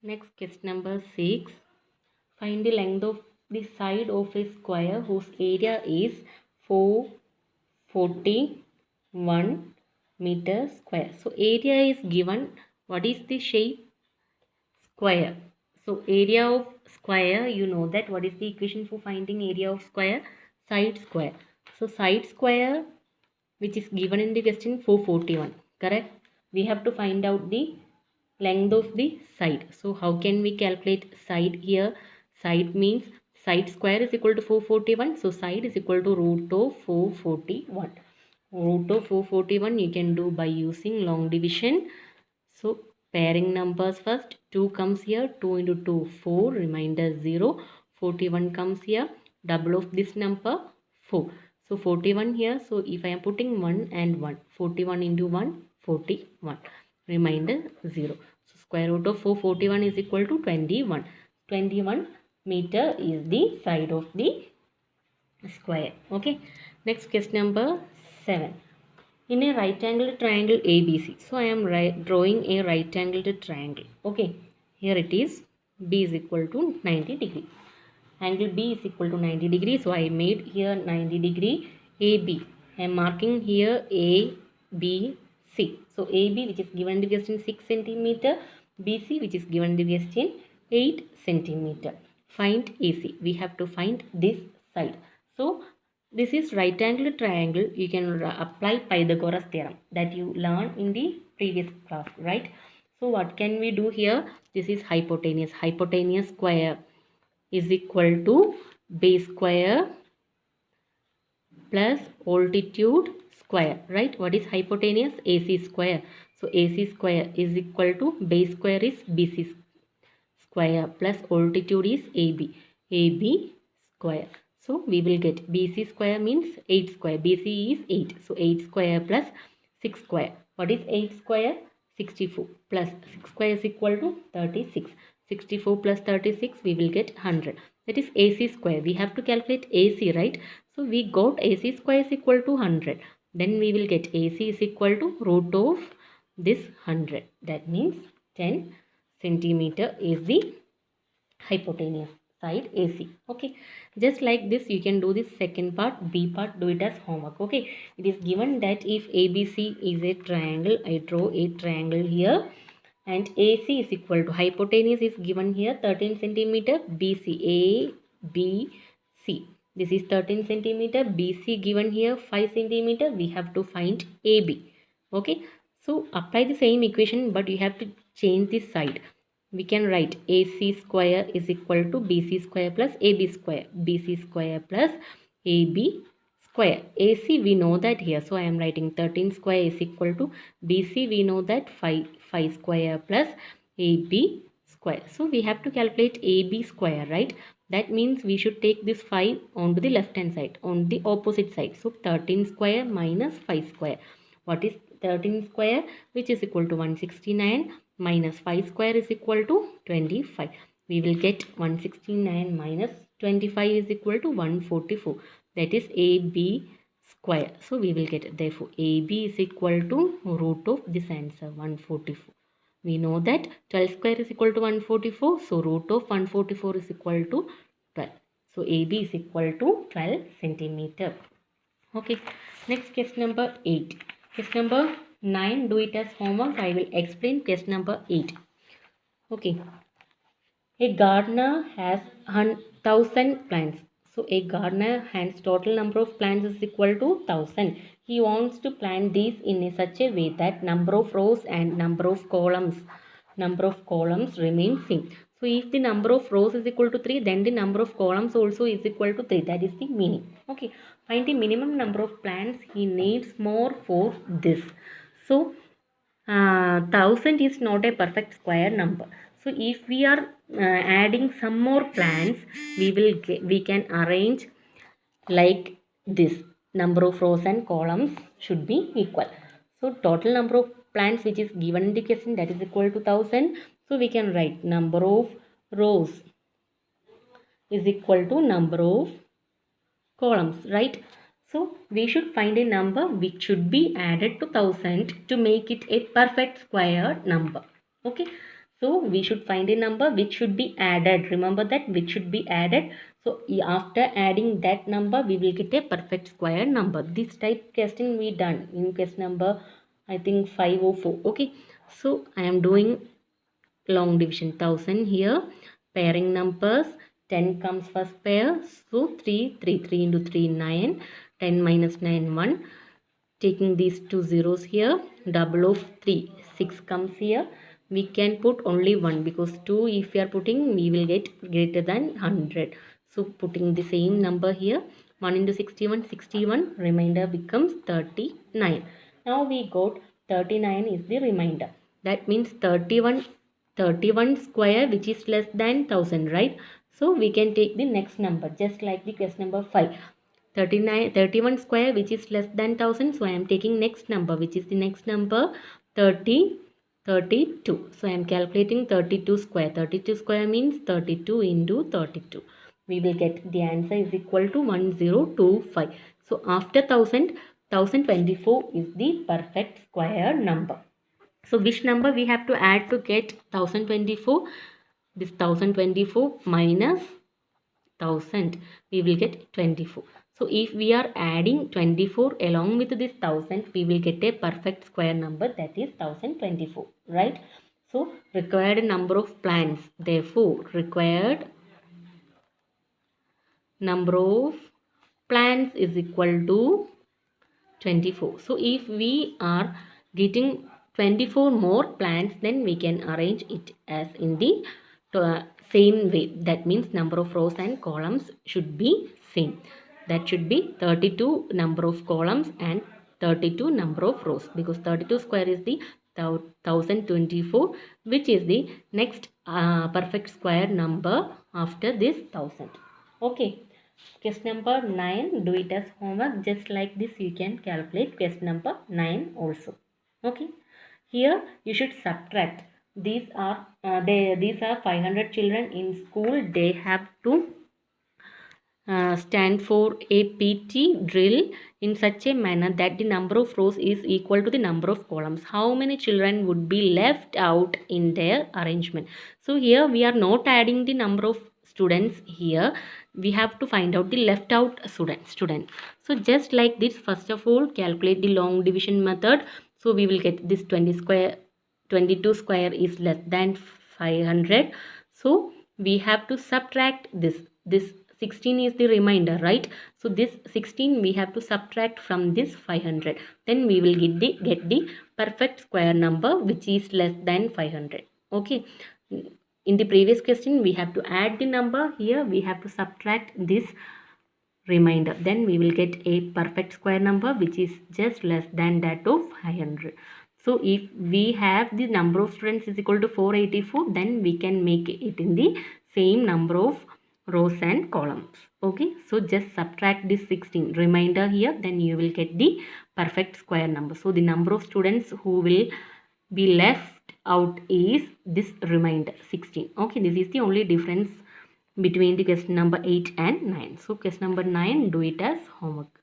Next, question number 6. Find the length of the side of a square whose area is 441 meter square. So, area is given. What is the shape? Square. So, area of square, you know that. What is the equation for finding area of square? Side square. So, side square, which is given in the question, 441. Correct? We have to find out the length of the side. So how can we calculate side here? Side means side square is equal to 441. So side is equal to root of 441. Root of 441 you can do by using long division. So pairing numbers first. 2 comes here. 2 into 2, 4. Remainder 0. 41 comes here. Double of this number, 4. So 41 here. So if I am putting 1 and 1. 41 into 1, 41. Remainder 0. So square root of 441 is equal to 21. 21 meter is the side of the square. Okay. Next question number 7. In a right angled triangle ABC. So I am drawing a right angled triangle. Okay. Here it is. B is equal to 90 degree. Angle B is equal to 90 degree. So I made here 90 degree AB. I am marking here A, B, C. So AB, which is given in the question 6 centimeter. BC, which is given in the question 8 centimeter. Find AC. We have to find this side. So this is right angle triangle. You can apply Pythagoras theorem that you learned in the previous class, right? So what can we do here? This is hypotenuse. Hypotenuse square is equal to base square plus altitude square, right? What is hypotenuse? AC square. So AC square is equal to base square is BC square plus altitude is AB. AB square. So we will get BC square means 8 square. BC is 8. So 8 square plus 6 square. What is 8 square? 64 plus 6 square is equal to 36. 64 plus 36 we will get 100. That is AC square. We have to calculate AC, right? So we got AC square is equal to 100. Then we will get AC is equal to root of this 100. That means 10 centimeter is the hypotenuse side AC. Okay, just like this you can do this second part. B part, do it as homework. Okay, it is given that if ABC is a triangle, I draw a triangle here, and AC is equal to, hypotenuse is given here 13 centimeter. BC, A, B, C, this is 13 centimeter. BC given here 5 centimeter. We have to find AB. Okay, so apply the same equation, but you have to change this side. We can write AC square is equal to BC square plus AB square. BC square plus AB square. AC we know that here. So I am writing 13 square is equal to BC, we know that 5 square plus AB square. So we have to calculate AB square, right? That means we should take this 5 onto the left hand side, on the opposite side. So 13 square minus 5 square. What is 13 square? Which is equal to 169 minus 5 square is equal to 25. We will get 169 minus 25 is equal to 144. That is AB square. So we will get, therefore AB is equal to root of this answer, 144. We know that 12 square is equal to 144. So root of 144 is equal to 12. So AB is equal to 12 centimeter. Okay. Next, question number 8. Question number 9, do it as homework. I will explain question number 8. Okay. A gardener has 1,000 plants. So a gardener has total number of plants is equal to 1,000. He wants to plant these in such a way that number of rows and number of columns remain same. So if the number of rows is equal to 3, then the number of columns also is equal to 3. That is the meaning. Okay. Find the minimum number of plants he needs more for this. So 1,000 is not a perfect square number. So if we are adding some more plants, we can arrange like this. Number of rows and columns should be equal. So total number of plants which is given in the question, that is equal to 1,000. So we can write number of rows is equal to number of columns, right? So we should find a number which should be added to 1,000 to make it a perfect square number. Okay. So we should find a number which should be added. Remember that, which should be added. So after adding that number, we will get a perfect square number. This type question we done in question number, I think 504. Okay. So I am doing long division. 1000 here. Pairing numbers. 10 comes first pair. So 3 into 3, 9. 10 minus 9, 1. Taking these two zeros here, double of 3, 6 comes here. We can put only 1 because 2 if we are putting, we will get greater than 100. So putting the same number here, 1 into 61, 61, remainder becomes 39. Now we got 39 is the remainder. That means 31 square which is less than 1000, right? So we can take the next number just like the question number 5. 31 square which is less than 1000. So I am taking next number, which is the next number 32. So I am calculating 32 square. 32 square means 32 into 32. We will get the answer is equal to 1025. So after 1024 is the perfect square number. So which number we have to add to get 1024? This 1024 minus 1000, we will get 24. So if we are adding 24 along with this 1000, we will get a perfect square number, that is 1024, right? So required number of plants, therefore required number of plants is equal to 24. So if we are getting 24 more plants, then we can arrange it as in the same way. That means number of rows and columns should be same. That should be 32 number of columns and 32 number of rows, because 32 square is the 1024, which is the next perfect square number after this 1000. Okay. Question number 9, do it as homework. Just like this you can calculate question number 9 also. Okay. Here you should subtract. These are 500 children in school. They have to stand for a PT drill in such a manner that the number of rows is equal to the number of columns. How many children would be left out in their arrangement? So here we are not adding the number of students here. We have to find out the left out student. So just like this, first of all calculate the long division method. So we will get this 22 square is less than 500. So we have to subtract this 16 is the remainder, right? So this 16 we have to subtract from this 500. Then we will get the perfect square number which is less than 500. Okay. In the previous question we have to add the number. Here we have to subtract this remainder. Then we will get a perfect square number which is just less than that of 500. So if we have the number of students is equal to 484, then we can make it in the same number of rows and columns. Okay, so just subtract this 16 remainder here, then you will get the perfect square number. So the number of students who will be left out is this remainder 16. Okay, this is the only difference between the question number 8 and 9. So question number 9, do it as homework.